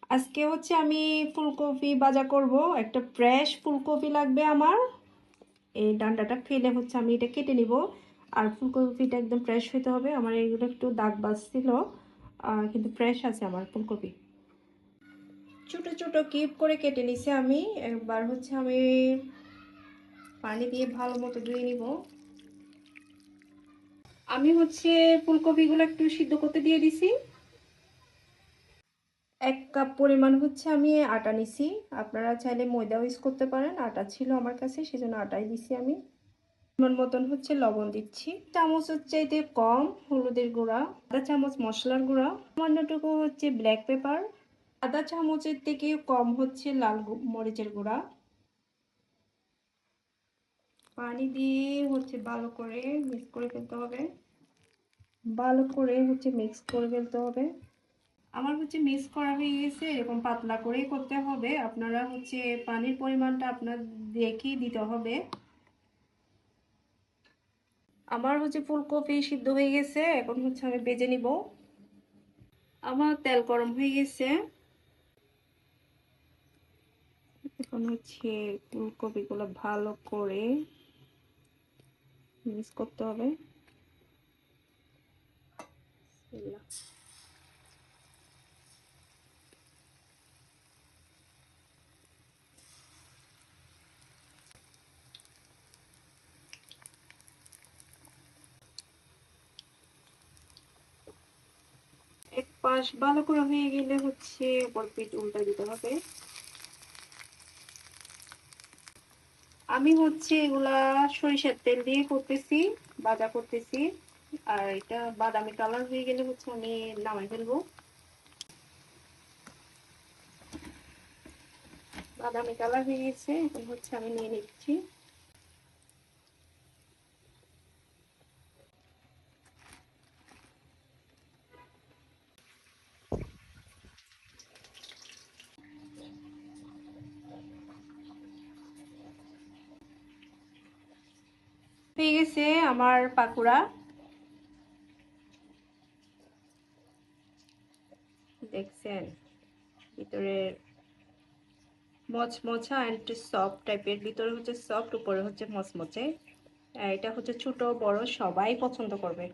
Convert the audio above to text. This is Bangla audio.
আজকে হচ্ছে আমি ফুলকপি ভাজা করব। একটা ফ্রেশ ফুলকপি লাগবে আমার। এই ডান্ডাটা ফেলে হচ্ছে আমি এটা কেটে নিব। আর ফুলকপিটা একদম ফ্রেশ হতে হবে। আমার এগুলো একটু দাগ বাজছিল, কিন্তু ফ্রেশ আছে আমার ফুলকপি। ছোট ছোট কিউব করে কেটে নিছি আমি। একবার হচ্ছে আমি পানি দিয়ে ভালো মতো ধুয়ে নিব। আমি হচ্ছে ফুলকপিগুলো একটু সিদ্ধ করতে দিয়ে দিছি। 1 কাপ পরিমাণ হচ্ছে আমি আটা নিছি। আপনারা চাইলে ময়দাও ইউজ করতে পারেন, আটা ছিল আমার কাছে সেজন্য আটাই দিছি আমি। পরিমাণ মতন হচ্ছে লবণ দিচ্ছি, চামচের চাইতে কম হলুদের গুঁড়া, আধা চামচ মশলার গুঁড়া, সামান্যটুকু হচ্ছে ব্ল্যাক পেপার, আধা চামচের থেকে কম হচ্ছে লাল মরিচের গুঁড়া। পানি দিয়ে হচ্ছে ভালো করে মিক্স করে ফেলতে হবে। ভালো করে হচ্ছে মিক্স করে ফেলতে হবে। আমার হচ্ছে মিক্স করা হয়ে গেছে। এরকম পাতলা করেই করতে হবে। আপনারা হচ্ছে পানির পরিমাণটা আপনার দেখেই দিতে হবে। আমার হচ্ছে ফুলকপি সিদ্ধ হয়ে গেছে, এখন হচ্ছে আমি ভেজে নিব। আমার তেল গরম হয়ে গেছে। এখন হচ্ছে ফুলকপিগুলো ভালো করে মিক্স করতে হবে। এক পাশ ভালো করে হয়ে গেলে হচ্ছে অপর পিঠ উল্টা দিতে হবে। আমি হচ্ছে এগুলা সরিষার তেল দিয়ে করতেছি, ভাজা করতেছি। আর এটা বাদামি কালার হয়ে গেলে হচ্ছে আমি নামাই ফেলবো। বাদামি কালার হয়ে গেছে, এখন হচ্ছে আমি নিয়ে নিচ্ছি। হয়ে গেছে আমার পাকুড়া। দেখছেন ভিতরে মচমচা এন্ড সফট টাইপের, ভিতরে হচ্ছে সফট, উপরে হচ্ছে মচমচে। এটা হচ্ছে ছোট বড় সবাই পছন্দ করবে।